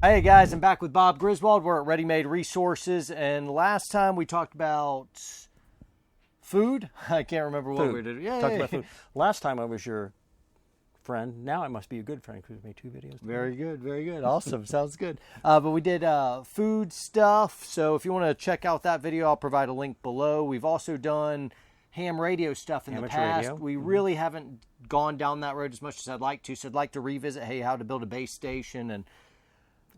Hey guys, I'm back with Bob Griswold. We're at Ready Made Resources, and last time we talked about food. I can't remember what we did. Talked about food. Last time I was your friend. Now I must be a good friend because we made 2 videos. Very good, very good. Awesome, sounds good. But we did food stuff, so if you want to check out that video, I'll provide a link below. We've also done ham radio stuff in the past. We really haven't gone down that road as much as I'd like to, so I'd like to revisit, hey, how to build a base station and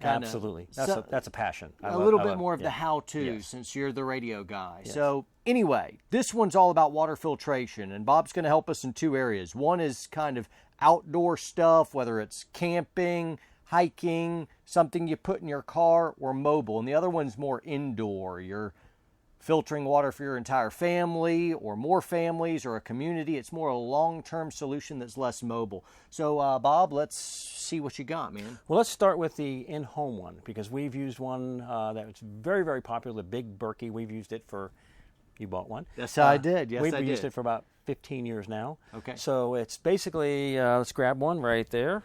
absolutely. That's a passion. A little bit more of the how-to since you're the radio guy. Yes. So anyway, this one's all about water filtration, and Bob's going to help us in 2 areas. One is kind of outdoor stuff, whether it's camping, hiking, something you put in your car, or mobile. And the other one's more indoor. You're filtering water for your entire family or more families or a community. It's more a long-term solution that's less mobile. So, Bob, let's see what you got, man. Well, let's start with the in-home one because we've used one that's very, very popular, the Big Berkey. We've used it for, you bought one. Yes, I did. Yes, We've used it for about 15 years now. Okay. So it's basically, let's grab one right there.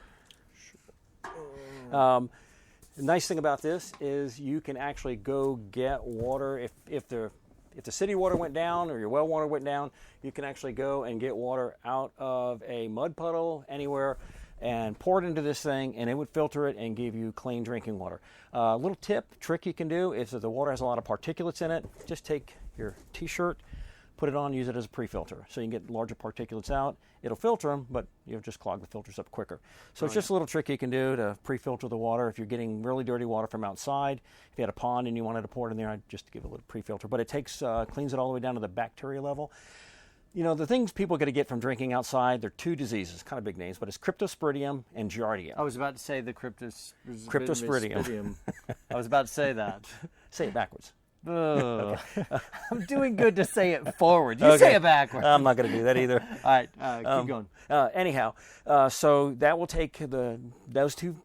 The nice thing about this is you can actually go get water. If the city water went down or your well water went down, you can actually go and get water out of a mud puddle anywhere and pour it into this thing, and it would filter it and give you clean drinking water. A little trick you can do is if the water has a lot of particulates in it, just take your t-shirt, put it on, use it as a pre-filter. So you can get larger particulates out. It'll filter them, but you'll just clog the filters up quicker. So it's just a little trick you can do to pre-filter the water. If you're getting really dirty water from outside, if you had a pond and you wanted to pour it in there, I'd just give it a little pre-filter. But it cleans it all the way down to the bacteria level. You know, the things people got to get from drinking outside, they're 2 diseases, kind of big names, but it's Cryptosporidium and Giardia. I was about to say the Cryptosporidium. I was about to say that. Say it backwards. Okay. I'm doing good to say it forward. You say it backwards. I'm not going to do that either. All right, keep going. Anyhow, so that will take those 2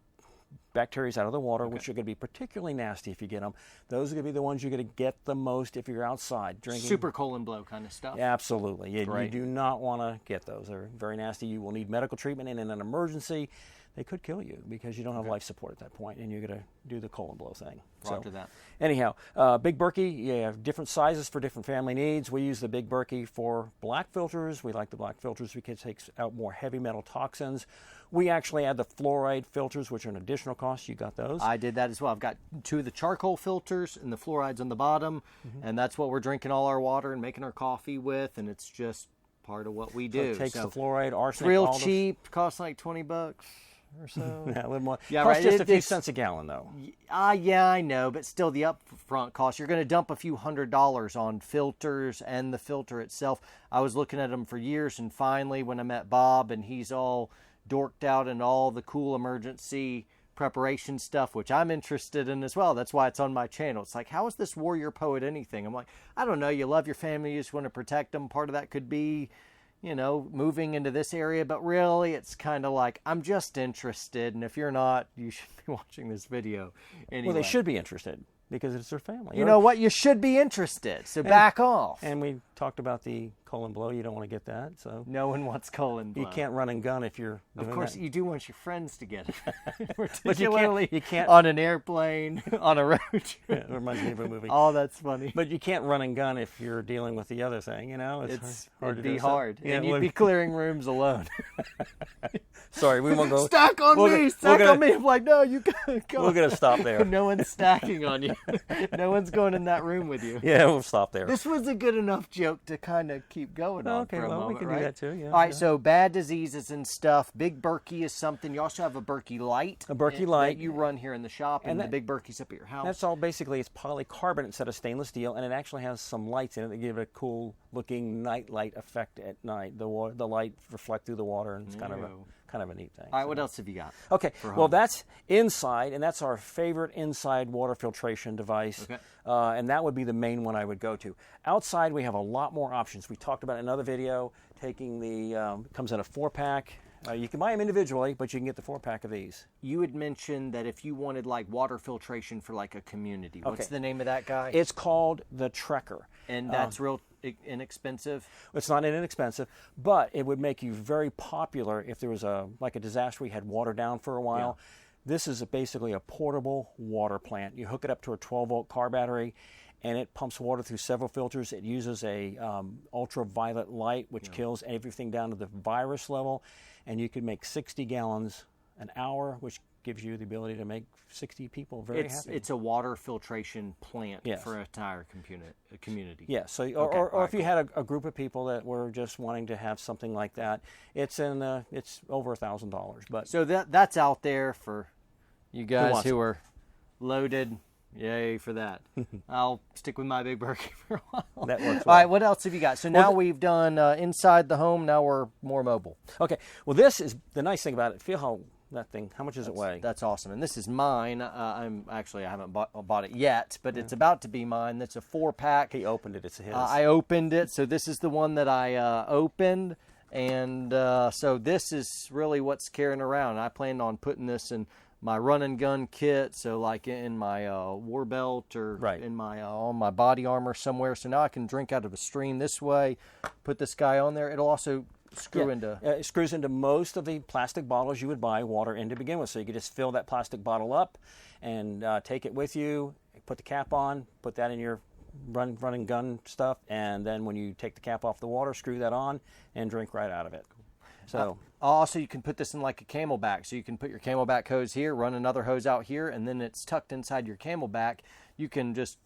bacteria out of the water, which are going to be particularly nasty if you get them. Those are going to be the ones you're going to get the most if you're outside drinking. Super colon blow kind of stuff. Absolutely. You do not want to get those. They're very nasty. You will need medical treatment, and in an emergency, they could kill you because you don't have life support at that point, and you're going to do the colon blow thing. After that. Anyhow, Big Berkey, you have different sizes for different family needs. We use the Big Berkey for black filters. We like the black filters because it takes out more heavy metal toxins. We actually add the fluoride filters, which are an additional cost. You got those? I did that as well. I've got 2 of the charcoal filters and the fluoride's on the bottom, and that's what we're drinking all our water and making our coffee with, and it's just part of what we do. So it takes the fluoride, arsenic, real cheap, costs like $20 or so. Yeah, a little more. Yeah, costs just a few cents a gallon, though. Yeah, I know, but still the upfront cost. You're going to dump a few $100s on filters and the filter itself. I was looking at them for years, and finally when I met Bob, and he's all dorked out in all the cool emergency preparation stuff, which I'm interested in as well. That's why it's on my channel. It's like, how is this warrior poet anything? I'm like, I don't know. You love your family. You just want to protect them. Part of that could be, you know, moving into this area, but really it's kind of like, I'm just interested, and if you're not, you should be watching this video anyway. Well, they should be interested because it's their family. You know what? You should be interested, so back off. And we talked about the colon blow. You don't want to get that. So no one wants colon blow. You can't run and gun if you're doing Of course, that. You do want your friends to get it. Particularly you can't on an airplane, on a road trip. It reminds me of a movie. Oh, that's funny. But you can't run and gun if you're dealing with the other thing, you know? It'd to be do. hard. Yeah, and you'd be clearing rooms alone. Sorry, we won't go. Stack on me! Stack on me! I'm like, no, you gotta go. We're going to stop there. No one's stacking on you. No one's going in that room with you. Yeah, we'll stop there. This was a good enough joke to kind of keep going on for a moment, we can right? do that too, yeah. All right, so bad diseases and stuff. Big Berkey is something. You also have a Berkey Light. A Berkey Light. That you run here in the shop, and the Big Berkey's up at your house. That's all basically, it's polycarbonate instead of stainless steel, and it actually has some lights in it that give it a cool looking night light effect at night. The light reflect through the water, and it's kind of a neat thing. All right, what else have you got? Okay, well, that's inside, and that's our favorite inside water filtration device. Okay. And that would be the main one I would go to. Outside, we have a lot more options. We talked about in another video, taking the, comes in a 4-pack. You can buy them individually, but you can get the 4-pack of these. You had mentioned that if you wanted like water filtration for like a community, what's the name of that guy? It's called the Trekker. And that's real inexpensive? It's not inexpensive, but it would make you very popular if there was like a disaster. We had water down for a while. This is basically a portable water plant. You hook it up to a 12-volt car battery, and it pumps water through several filters. It uses a ultraviolet light, which kills everything down to the virus level, and you can make 60 gallons an hour, which gives you the ability to make 60 people very happy. It's a water filtration plant for an entire community. Yeah, so or if you had a group of people that were just wanting to have something like that, it's over $1,000. But so that's out there for you guys who are loaded. Yay for that. I'll stick with my big berkey for a while. That works well. All right, what else have you got? So now we've done inside the home. Now we're more mobile. Okay. Well, this is the nice thing about it. Feel how much does it weigh? That's awesome. And this is mine. I haven't bought it yet, but it's about to be mine. That's a 4-pack. He opened it. It's his. I opened it. So this is the one that I opened. And so this is really what's carrying around. I planned on putting this in my run and gun kit, so like in my war belt or in my on my body armor somewhere. So now I can drink out of a stream this way. Put this guy on there. It'll also screw into. It screws into most of the plastic bottles you would buy water in to begin with. So you can just fill that plastic bottle up and take it with you. Put the cap on. Put that in your run and gun stuff, and then when you take the cap off the water, screw that on and drink right out of it. So. Also, you can put this in like a Camelback. So you can put your Camelback hose here, run another hose out here, and then it's tucked inside your Camelback. You can just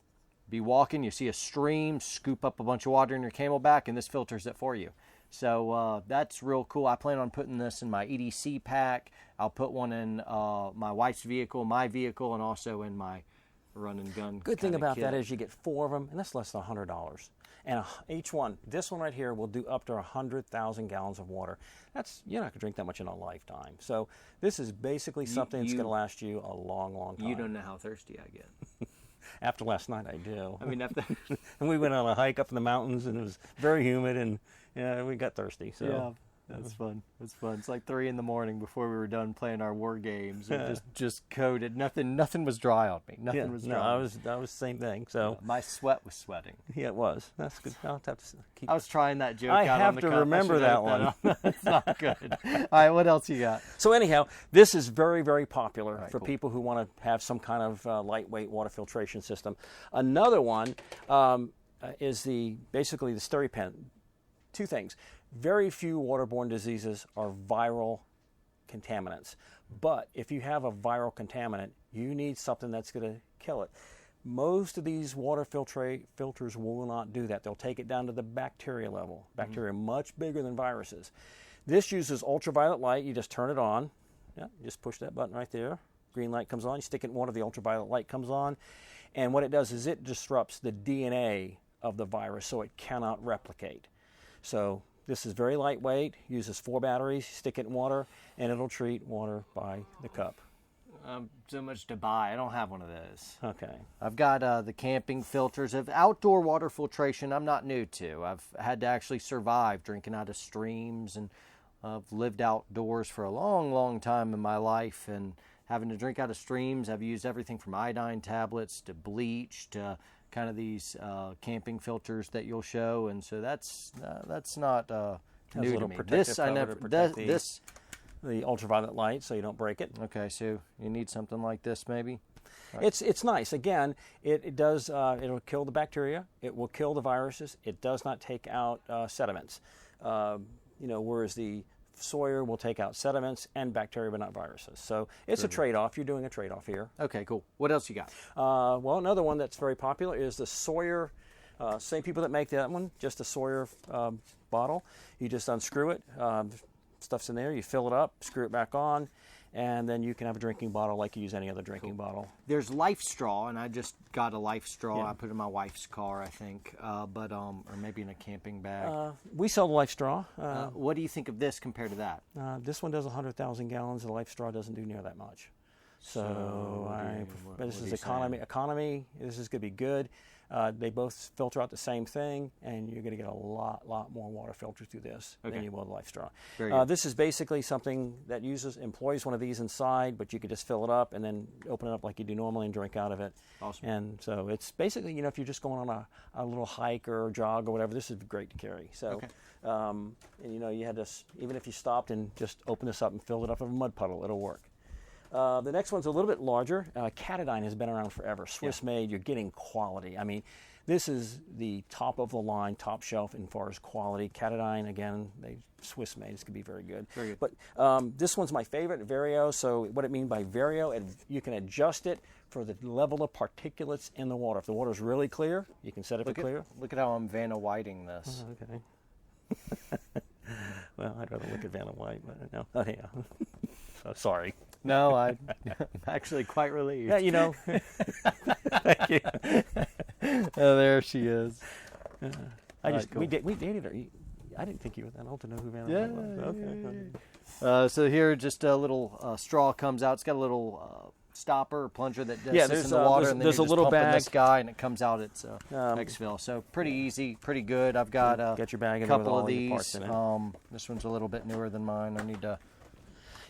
be walking, you see a stream, scoop up a bunch of water in your Camelback, and this filters it for you. So that's real cool. I plan on putting this in my EDC pack. I'll put one in my wife's vehicle, my vehicle, and also in my run and gun. Good thing about that is you get 4 of them, and that's less than $100. And each one, this one right here, will do up to 100,000 gallons of water. You're not going to drink that much in a lifetime. So this is basically something that's going to last you a long, long time. You don't know how thirsty I get. After last night, I do. I mean, after and we went on a hike up in the mountains, and it was very humid, and we got thirsty. So. Yeah. That's fun. It's fun. It's like 3 a.m. before we were done playing our war games. And just coated. Nothing was dry on me. Nothing was dry. No, I was the same thing. So my sweat was sweating. Yeah, it was. That's good. I'll have to keep. I was trying that joke. I out have on the to cuff. remember that one. It's not good. All right, what else you got? So anyhow, this is very, very popular for people who want to have some kind of lightweight water filtration system. Another one is basically the SteriPen. 2 things. Very few waterborne diseases are viral contaminants. But if you have a viral contaminant, you need something that's going to kill it. Most of these water filters will not do that. They'll take it down to the bacteria level. Bacteria are much bigger than viruses. This uses ultraviolet light. You just turn it on. Yeah, you just push that button right there. Green light comes on. You stick it in water, the ultraviolet light comes on. And what it does is it disrupts the DNA of the virus so it cannot replicate. So this is very lightweight, uses 4 batteries, stick it in water, and it'll treat water by the cup. So much to buy. I don't have one of those. Okay. I've got the camping filters. Of outdoor water filtration, I'm not new to. I've had to actually survive drinking out of streams, and I've lived outdoors for a long, long time in my life, and having to drink out of streams. I've used everything from iodine tablets to bleach to kind of these camping filters that you'll show, and so that's not new to me. This I never. The ultraviolet light, so you don't break it. Okay, so you need something like this, maybe. Right. It's nice. Again, it does. It'll kill the bacteria. It will kill the viruses. It does not take out sediments. Whereas the Sawyer will take out sediments and bacteria, but not viruses. So it's a trade-off. You're doing a trade-off here. Okay, cool. What else you got? Well, another one that's very popular is the Sawyer. Same people that make that one, just a Sawyer bottle. You just unscrew it. Stuff's in there. You fill it up, screw it back on, and then you can have a drinking bottle like you use any other drinking bottle. There's LifeStraw, and I just got a LifeStraw. I put it in my wife's car, I think, or maybe in a camping bag. We sell the LifeStraw. What do you think of this compared to that? This one does 100,000 gallons. The LifeStraw doesn't do near that much. This is economy. Economy. This is going to be good. They both filter out the same thing, and you're going to get a lot more water filtered through this than you will the LifeStraw. This is basically something that employs one of these inside, but you could just fill it up and then open it up like you do normally and drink out of it. Awesome. And so it's basically, if you're just going on a little hike or jog or whatever, this is great to carry. So, you had this, even if you stopped and just opened this up and filled it up with a mud puddle, it'll work. The next one's a little bit larger. Iodine has been around forever. Swiss made, you're getting quality. I mean, this is the top of the line, top shelf as far as quality. Iodine, again, they Swiss made. This could be very good. Very good. But this one's my favorite, Vario. So what it means by Vario, you can adjust it for the level of particulates in the water. If the water's really clear, you can set it for clear. Look at how I'm Vanna Whiting this. Okay. Well, I'd rather look at Vanna White, but no. Oh, yeah. So sorry. No, I'm actually quite relieved. Yeah, you know. Thank you. Oh, there she is. We dated her. I didn't think you were that old to know who Vanna White was. Okay. So here, just a little straw comes out. It's got a little stopper or plunger that sits in the water, and then there's you're a just little pumping bag. this guy, and it comes out its exfil. So pretty easy, pretty good. I've got Get your bag in a there with couple all of your parts these. in it. This one's a little bit newer than mine. I need to.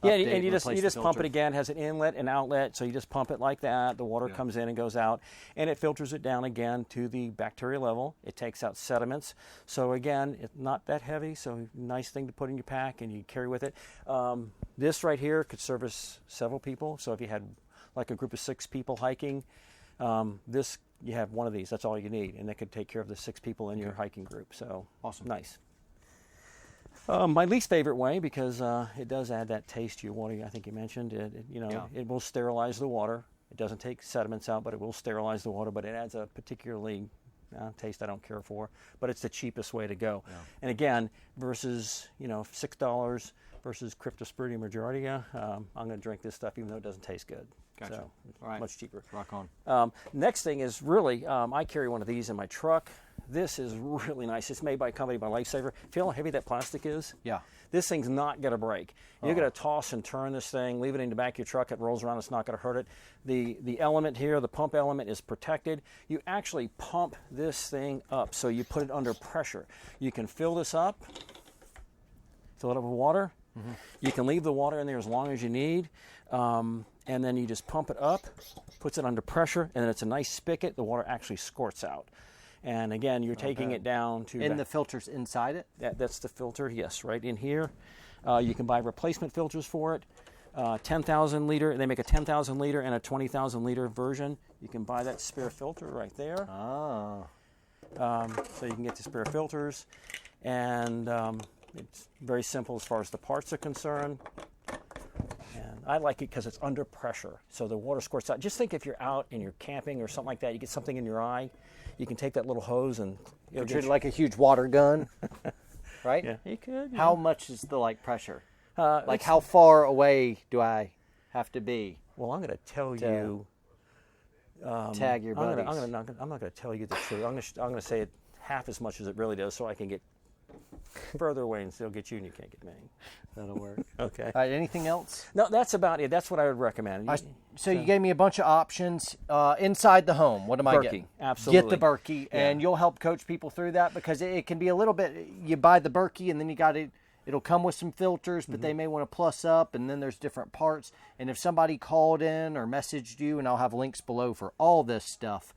Yeah, update, and you just replace the pump filter. it again. It has an inlet and outlet, so you just pump it like that. The water comes in and goes out, and it filters it down again to the bacteria level. It takes out sediments. So again, it's not that heavy, so nice thing to put in your pack and you carry with it. This right here could service several people. So if you had like a group of 6 people hiking, you have one of these. That's all you need, and that could take care of the 6 people in your hiking group. So Awesome. Nice. My least favorite way, because it does add that taste to your water. I think you mentioned it. It will sterilize the water. It doesn't take sediments out, but it will sterilize the water. But it adds a particularly taste I don't care for. But it's the cheapest way to go. Yeah. And again, versus $6 versus Cryptosporidium or Giardia, I'm going to drink this stuff even though it doesn't taste good. Gotcha. So All right. much cheaper. Rock on. Next thing is really, I carry one of these in my truck. This is really nice. It's made by a company by Lifesaver. Feel how heavy that plastic is? Yeah. This thing's not going to break. You're going to toss and turn this thing, leave it in the back of your truck. It rolls around. It's not going to hurt it. The element here, the pump element, is protected. You actually pump this thing up, so you put it under pressure. You can fill this up, fill it up with water. Mm-hmm. You can leave the water in there as long as you need. And then you just pump it up, puts it under pressure, and then it's a nice spigot. The water actually squirts out. And again, you're taking it down to... And the filter's inside it? That's the filter, yes, right in here. You can buy replacement filters for it. 10,000 liter. They make a 10,000 liter and a 20,000 liter version. You can buy that spare filter right there. Oh. So you can get the spare filters. And it's very simple as far as the parts are concerned. And I like it because it's under pressure, so the water squirts out. Just think if you're out and you're camping or something like that, you get something in your eye, you can take that little hose and... It'll treat it like a huge water gun, right? Yeah, you could. Yeah. How much is the pressure? How far away do I have to be? Well, I'm going to tell you... tag your buddies. I'm not going to tell you the truth. I'm going to say it half as much as it really does, so I can get further away and still get you, and you can't get me. That'll work. Okay. All right, anything else? No, that's about it. That's what I would recommend. So you gave me a bunch of options inside the home. What am I getting? Absolutely. Get the Berkey, and you'll help coach people through that, because it can be a little bit. You buy the Berkey, and then you got it. It'll come with some filters, but they may want to plus up, and then there's different parts. And if somebody called in or messaged you, and I'll have links below for all this stuff.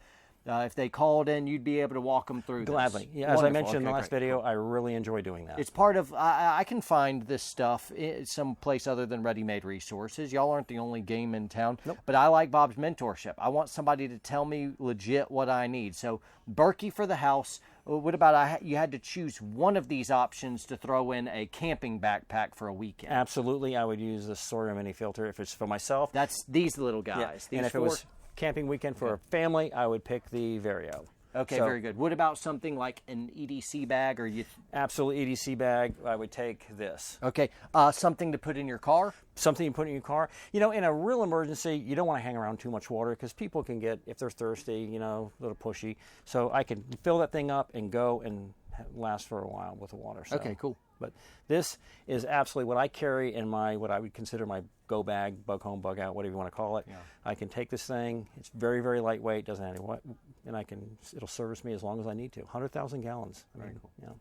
If they called in, you'd be able to walk them through Gladly. this. Yeah, as I mentioned in the last video, I really enjoy doing that. It's part of, I can find this stuff someplace other than ready-made resources. Y'all aren't the only game in town. Nope. But I like Bob's mentorship. I want somebody to tell me legit what I need. So Berkey for the house. What about you had to choose one of these options to throw in a camping backpack for a weekend? Absolutely. I would use the Sawyer mini filter if it's for myself. That's these little guys. Yeah. These and if it was camping weekend for a family, I would pick the Vario. Okay, very good. What about something like an EDC bag, or you? Absolutely, EDC bag. I would take this. Okay, something to put in your car. Something you put in your car. In a real emergency, you don't want to hang around too much water, because people can get, if they're thirsty, a little pushy. So I can fill that thing up and go and last for a while with the water. So. Okay, cool. But this is absolutely what I carry in what I would consider my go bag, bug home, bug out, whatever you want to call it. Yeah. I can take this thing. It's very, very lightweight. Doesn't have any what, and it'll service me as long as I need to. 100,000 gallons. Very cool.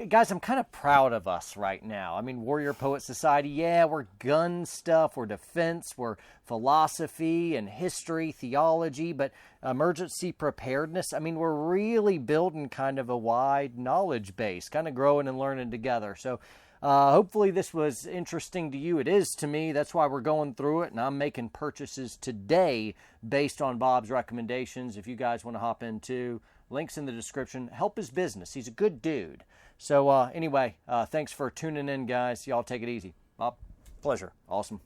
Guys, I'm kind of proud of us right now. I mean, Warrior Poet Society, we're gun stuff, we're defense, we're philosophy and history, theology, but emergency preparedness. I mean, we're really building kind of a wide knowledge base, kind of growing and learning together. So hopefully this was interesting to you. It is to me. That's why we're going through it, and I'm making purchases today based on Bob's recommendations. If you guys want to hop in too, links in the description. Help his business. He's a good dude. So anyway, thanks for tuning in, guys. Y'all take it easy. Bob? Pleasure. Awesome.